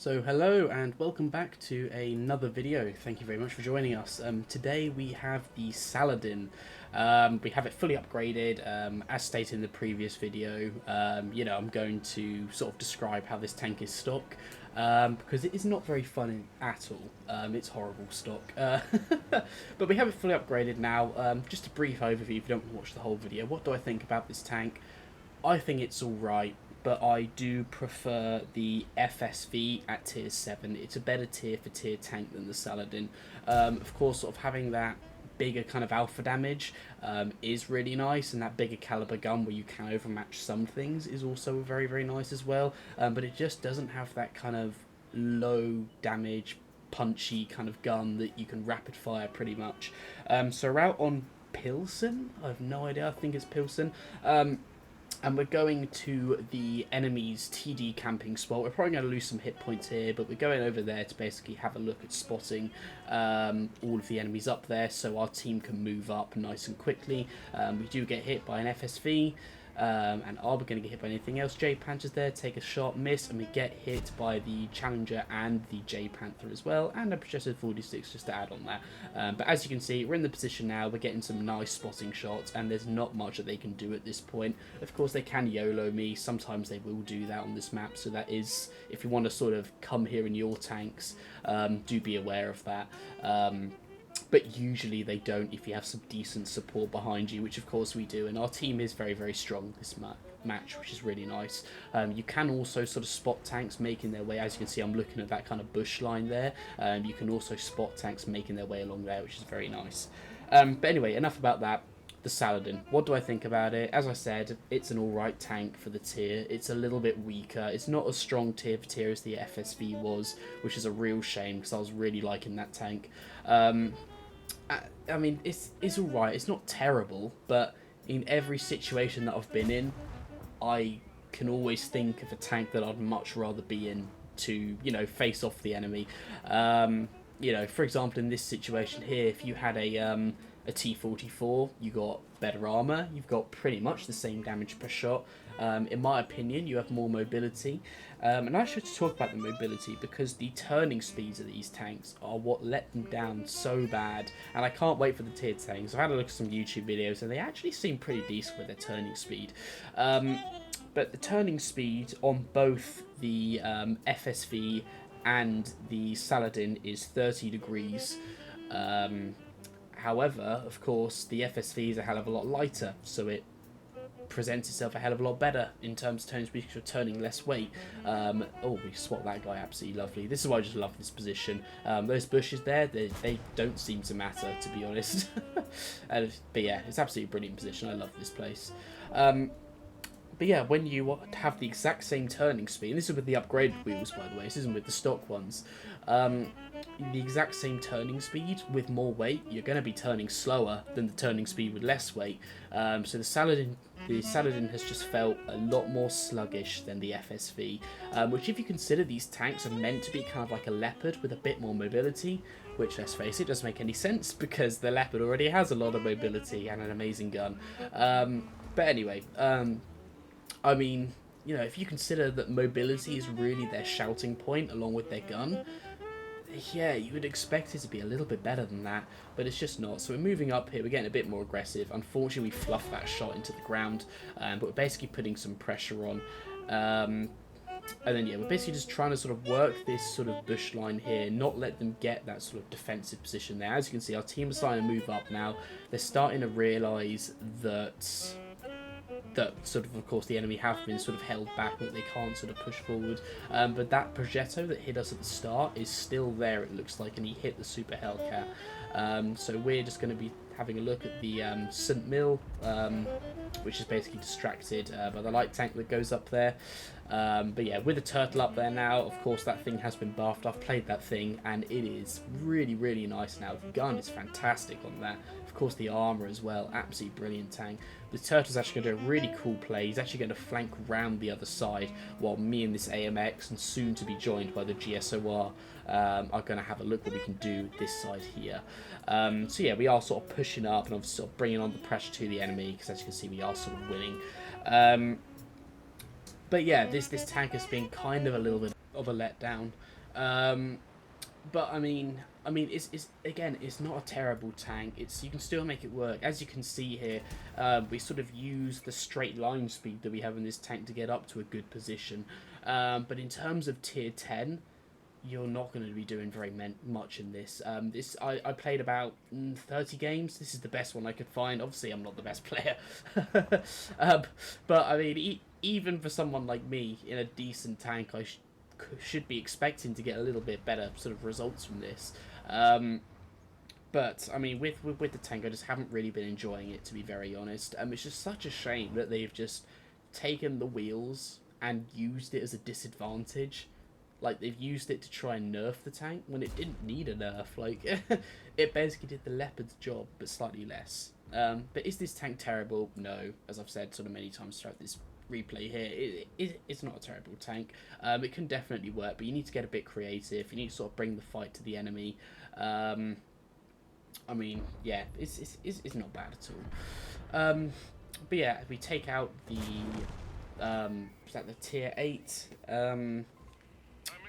So hello and welcome back to another video. Thank you very much for joining us. Today we have the Saladin. We have it fully upgraded. As stated in the previous video, I'm going to sort of describe how this tank is stock, because it is not very fun at all. It's horrible stock. But we have it fully upgraded now. Just a brief overview if you don't want to watch the whole video. What do I think about this tank? I think it's alright, but I do prefer the FSV at tier 7. It's a better tier for tier tank than the Saladin. Of course, sort of having that bigger kind of alpha damage is really nice, and that bigger caliber gun where you can overmatch some things is also very, very nice as well. But it just doesn't have that kind of low damage, punchy kind of gun that you can rapid fire pretty much. So we're out on Pilsen. I have no idea. I think it's Pilsen. And we're going to the enemy's TD camping spot. We're probably going to lose some hit points here, but we're going over there to basically have a look at spotting all of the enemies up there so our team can move up nice and quickly. We do get hit by an FSV. And are we going to get hit by anything else? J Panther's there, take a shot, miss, and we get hit by the Challenger and the J Panther as well, and a projected 46 just to add on that. But as you can see, we're in the position now, we're getting some nice spotting shots, and there's not much that they can do at this point. Of course, they can YOLO me, sometimes they will do that on this map, so that is, if you want to sort of come here in your tanks, do be aware of that. But usually they don't if you have some decent support behind you, which of course we do, and our team is very, very strong this match, which is really nice. You can also sort of spot tanks making their way. As you can see, I'm looking at that kind of bush line there. You can also spot tanks making their way along there, which is very nice. But anyway, enough about that. The Saladin. What do I think about it? As I said, it's an alright tank for the tier. It's a little bit weaker. It's not as strong tier for tier as the FSV was, which is a real shame because I was really liking that tank. I mean, it's alright. It's not terrible, but in every situation that I've been in, I can always think of a tank that I'd much rather be in to, face off the enemy. For example, in this situation here, if you had a T-44, you got better armor, you've got pretty much the same damage per shot. In my opinion, you have more mobility. And I should talk about the mobility because the turning speeds of these tanks are what let them down so bad. And I can't wait for the tier tanks. I've had a look at some YouTube videos and they actually seem pretty decent with their turning speed. But the turning speed on both the FSV and the Saladin is 30 degrees. However, of course, the FSV is a hell of a lot lighter, so it presents itself a hell of a lot better in terms of turning speed because you're turning less weight. Oh, we swapped that guy absolutely lovely. This is why I just love this position. Those bushes there, they don't seem to matter, to be honest. But yeah, it's absolutely a brilliant position. I love this place. But yeah, when you have the exact same turning speed, and this is with the upgraded wheels, by the way, this isn't with the stock ones, the exact same turning speed with more weight, you're going to be turning slower than the turning speed with less weight. So the Saladin has just felt a lot more sluggish than the FSV, which if you consider these tanks are meant to be kind of like a Leopard with a bit more mobility, which, let's face it, doesn't make any sense because the Leopard already has a lot of mobility and an amazing gun. But anyway, I mean, if you consider that mobility is really their shouting point along with their gun, yeah, you would expect it to be a little bit better than that, but it's just not. So we're moving up here, we're getting a bit more aggressive. Unfortunately, we fluffed that shot into the ground, but we're basically putting some pressure on. And then, yeah, we're basically just trying to sort of work this sort of bush line here, not let them get that sort of defensive position there. As you can see, our team is starting to move up now. They're starting to realise that sort of course, the enemy have been sort of held back, that they can't sort of push forward. But that Progetto that hit us at the start is still there, it looks like, and he hit the Super Hellcat. So we're just going to be having a look at the St. Mill, which is basically distracted by the light tank that goes up there. But yeah, with the turtle up there now, of course that thing has been buffed. I've played that thing and it is really, really nice now. The gun is fantastic on that. Of course the armor as well, absolutely brilliant tank. The turtle's actually going to do a really cool play. He's actually going to flank round the other side while me and this AMX, and soon to be joined by the GSOR, are going to have a look what we can do this side here. So yeah, we are sort of pushing up and obviously sort of bringing on the pressure to the enemy because as you can see we are sort of winning. But yeah, this tank has been kind of a little bit of a letdown. But it's again, it's not a terrible tank. You can still make it work. As you can see here, we sort of use the straight line speed that we have in this tank to get up to a good position. But in terms of tier 10, you're not going to be doing very much in this. I played about 30 games. This is the best one I could find. Obviously, I'm not the best player. But I mean, even for someone like me in a decent tank, I should be expecting to get a little bit better sort of results from this. But I mean, with the tank, I just haven't really been enjoying it, to be very honest. It's just such a shame that they've just taken the wheels and used it as a disadvantage. Like, they've used it to try and nerf the tank when it didn't need a nerf. Like, it basically did the Leopard's job, but slightly less. But is this tank terrible? No. As I've said sort of many times throughout this replay here, it's not a terrible tank. It can definitely work, but you need to get a bit creative. You need to sort of bring the fight to the enemy. I mean, yeah, it's not bad at all. But yeah, we take out the tier 8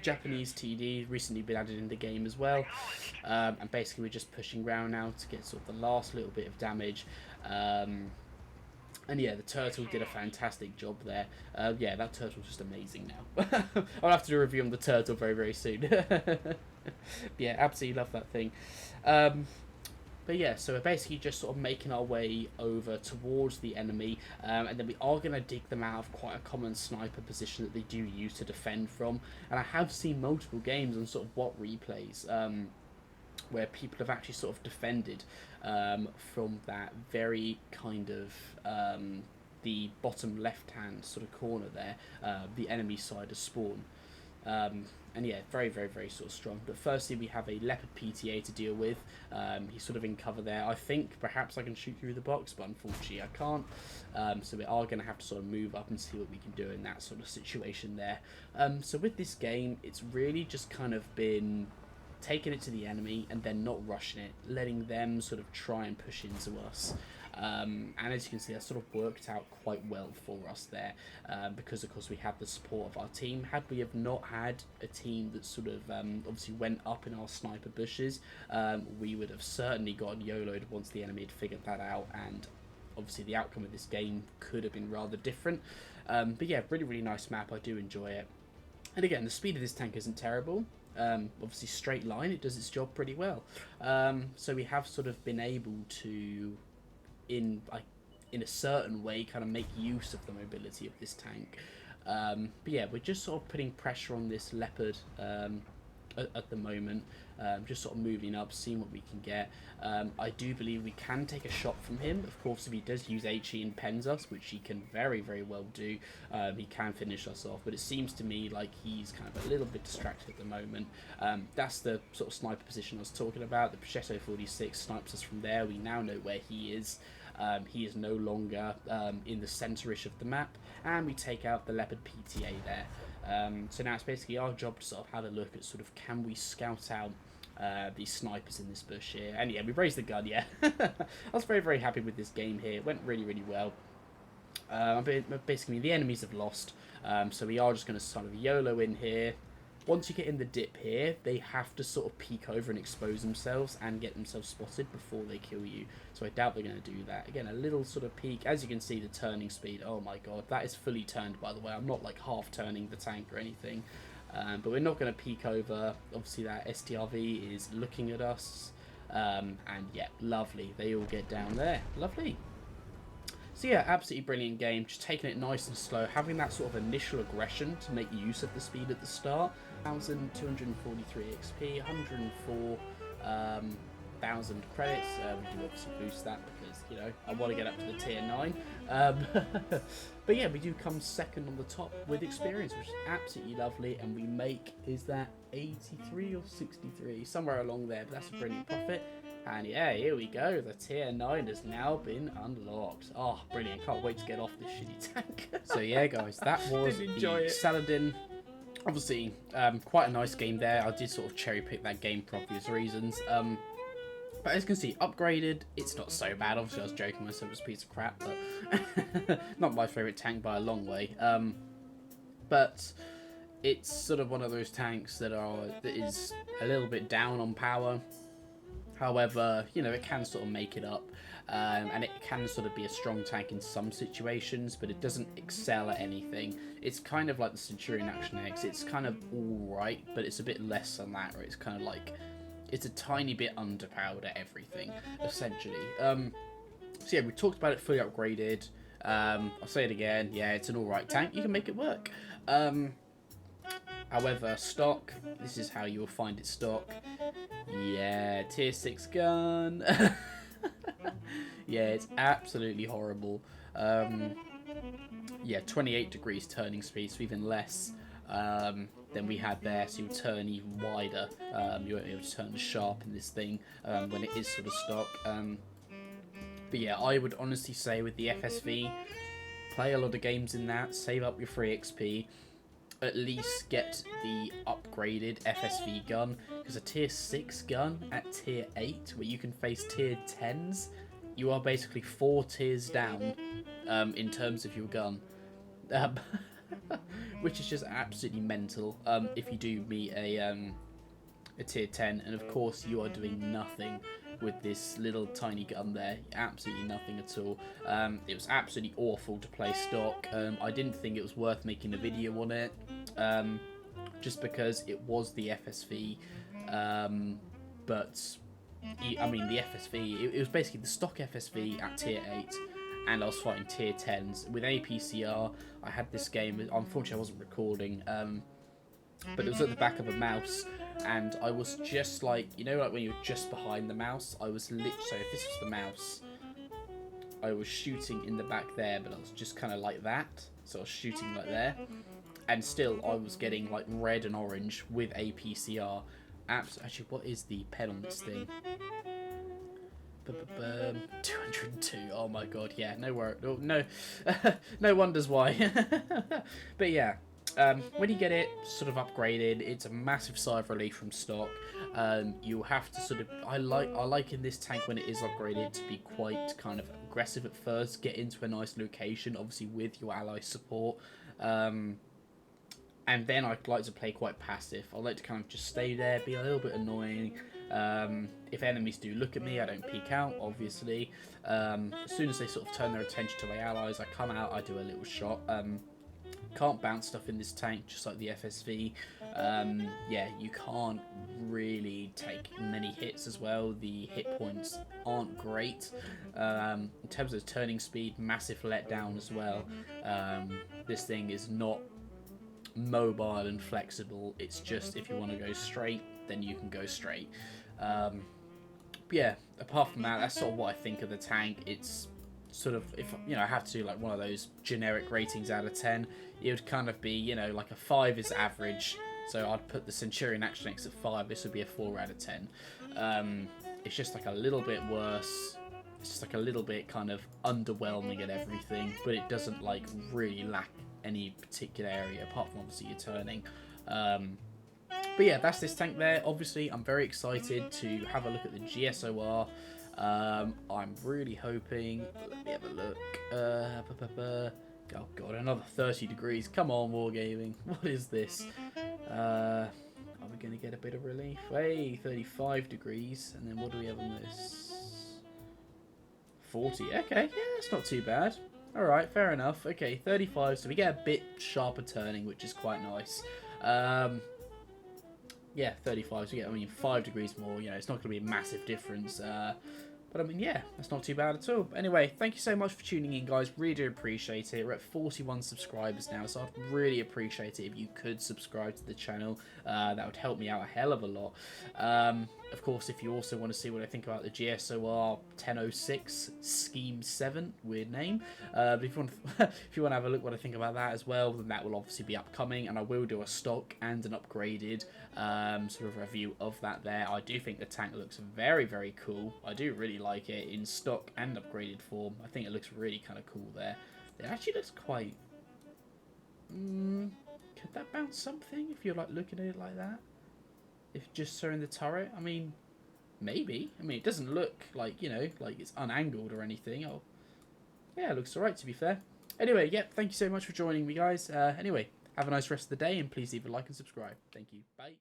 Japanese TD, recently been added in the game as well, and basically we're just pushing around now to get sort of the last little bit of damage. And yeah, the turtle did a fantastic job there. Yeah, that turtle's just amazing now. I'll have to do a review on the turtle very, very soon. Yeah, absolutely love that thing. But yeah, so we're basically just sort of making our way over towards the enemy, and then we are going to dig them out of quite a common sniper position that they do use to defend from. And I have seen multiple games on sort of what replays where people have actually sort of defended from that very kind of the bottom left-hand sort of corner there, the enemy side of spawn. And yeah, very, very, very sort of strong. But firstly, we have a Leopard PTA to deal with. He's sort of in cover there. I think perhaps I can shoot through the box, but unfortunately I can't. So we are going to have to sort of move up and see what we can do in that sort of situation there. So with this game, it's really just kind of been taking it to the enemy and then not rushing it, letting them sort of try and push into us. And as you can see, that sort of worked out quite well for us there, because of course we have the support of our team. Had we have not had a team that sort of obviously went up in our sniper bushes, we would have certainly gotten YOLO'd once the enemy had figured that out, and obviously the outcome of this game could have been rather different. But yeah, really, really nice map. I do enjoy it. And again, the speed of this tank isn't terrible. Obviously straight line, it does its job pretty well. So we have sort of been able to, in a certain way, kind of make use of the mobility of this tank. But yeah, we're just sort of putting pressure on this Leopard at the moment, just sort of moving up, seeing what we can get. I do believe we can take a shot from him. Of course, if he does use HE and pens us, which he can very, very well do, he can finish us off. But it seems to me like he's kind of a little bit distracted at the moment. That's the sort of sniper position I was talking about. The Pichetto 46 snipes us from there. We now know where he is. He is no longer in the centre-ish of the map, and we take out the Leopard PTA there. So now it's basically our job to sort of have a look at sort of, can we scout out these snipers in this bush here. And yeah, we raised the gun, yeah. I was very, very happy with this game here. It went really, really well. Basically, the enemies have lost, so we are just going to sort of YOLO in here. Once you get in the dip here, they have to sort of peek over and expose themselves and get themselves spotted before they kill you. So I doubt they're going to do that. Again, a little sort of peek. As you can see, the turning speed, oh my god, that is fully turned, by the way. I'm not like half turning the tank or anything. But we're not going to peek over. Obviously, that STRV is looking at us. And yeah, lovely. They all get down there. Lovely. So yeah, absolutely brilliant game. Just taking it nice and slow, having that sort of initial aggression to make use of the speed at the start. 1,243 XP, 104,000 credits. We do obviously boost that because, you know, I want to get up to the tier 9. But yeah, we do come second on the top with experience, which is absolutely lovely. And we make, is that 83 or 63? Somewhere along there, but that's a brilliant profit. And yeah, here we go. The tier 9 has now been unlocked. Oh, brilliant. Can't wait to get off this shitty tank. So yeah, guys, that was the SALADIN. Obviously, quite a nice game there. I did sort of cherry pick that game for obvious reasons. But as you can see, upgraded, it's not so bad. Obviously, I was joking myself, it was a piece of crap, but not my favourite tank by a long way. But it's sort of one of those tanks that is a little bit down on power. However, you know, it can sort of make it up, and it can sort of be a strong tank in some situations, but it doesn't excel at anything. It's kind of like the Centurion Action X. It's kind of alright, but it's a bit less than that, where it's kind of like, it's a tiny bit underpowered at everything, essentially. So yeah, we talked about it fully upgraded. I'll say it again, yeah, it's an alright tank. You can make it work. However, stock, this is how you will find it stock. Yeah, tier 6 gun. Yeah, it's absolutely horrible. Yeah, 28 degrees turning speed, so even less than we had there, so you turn even wider. You won't be able to turn sharp in this thing when it is sort of stock. But yeah, I would honestly say with the FSV, play a lot of games in that, save up your free XP, at least get the upgraded FSV gun, because a tier 6 gun at tier 8, where you can face tier 10s, you are basically 4 tiers down in terms of your gun. Which is just absolutely mental if you do meet a tier 10, and of course you are doing nothing with this little tiny gun there, absolutely nothing at all. It was absolutely awful to play stock. I didn't think it was worth making a video on it, just because it was the FSV, but I mean the FSV, it was basically the stock FSV at tier 8, and I was fighting tier 10s. With APCR, I had this game, unfortunately I wasn't recording, but it was at the back of a mouse, and I was just like, you know, like when you're just behind the mouse, I was literally, so if this was the mouse, I was shooting in the back there, but I was just kind of like that, so I was shooting like there, and still I was getting like red and orange with APCR. Actually, what is the pen on this thing? 202. Oh my god, yeah, no worry, no, no wonders why. But yeah, when you get it sort of upgraded, it's a massive sigh of relief from stock. You'll have to sort of, I like in this tank when it is upgraded to be quite kind of aggressive at first, get into a nice location, obviously with your ally support. And then I'd like to play quite passive. I like to kind of just stay there, be a little bit annoying. If enemies do look at me, I don't peek out, obviously. As soon as they sort of turn their attention to my allies, I come out, I do a little shot. Can't bounce stuff in this tank, just like the FSV. Yeah, you can't really take many hits as well. The hit points aren't great. In terms of turning speed, massive letdown as well. This thing is not mobile and flexible. It's just if you want to go straight, then you can go straight. But yeah, apart from that, that's sort of what I think of the tank. It's sort of, if you know, I have to do like one of those generic ratings out of 10, it would kind of be, you know, like a 5 is average, so I'd put the Centurion Action X at 5. This would be a 4 out of 10. It's just like a little bit worse. It's just like a little bit kind of underwhelming at everything, but it doesn't like really lack any particular area apart from obviously your turning. But yeah, that's this tank there. Obviously I'm very excited to have a look at the GSOR. I'm really hoping, let me have a look. Oh god, another 30 degrees. Come on, Wargaming. What is this? Are we going to get a bit of relief? Hey, 35 degrees. And then what do we have on this? 40. Okay, yeah, that's not too bad. Alright, fair enough. Okay, 35, so we get a bit sharper turning, which is quite nice. Yeah, 35, so we get, I mean, 5 degrees more, you know, it's not going to be a massive difference. But I mean, yeah, that's not too bad at all. Anyway, thank you so much for tuning in, guys. Really do appreciate it. We're at 41 subscribers now, so I'd really appreciate it if you could subscribe to the channel. That would help me out a hell of a lot. Of course, if you also want to see what I think about the GSOR 1006 Scheme 7, weird name. But if you want to have a look what I think about that as well, then that will obviously be upcoming, and I will do a stock and an upgraded sort of review of that there. I do think the tank looks very, very cool. I do really like it in stock and upgraded form. I think it looks really kind of cool there. It actually looks quite... could that bounce something if you're like looking at it like that? If just throwing the turret? I mean, maybe. I mean, it doesn't look like, you know, like it's unangled or anything. Oh, yeah, it looks alright to be fair. Anyway, yep, thank you so much for joining me, guys. Anyway, Have a nice rest of the day, and please leave a like and subscribe. Thank you. Bye.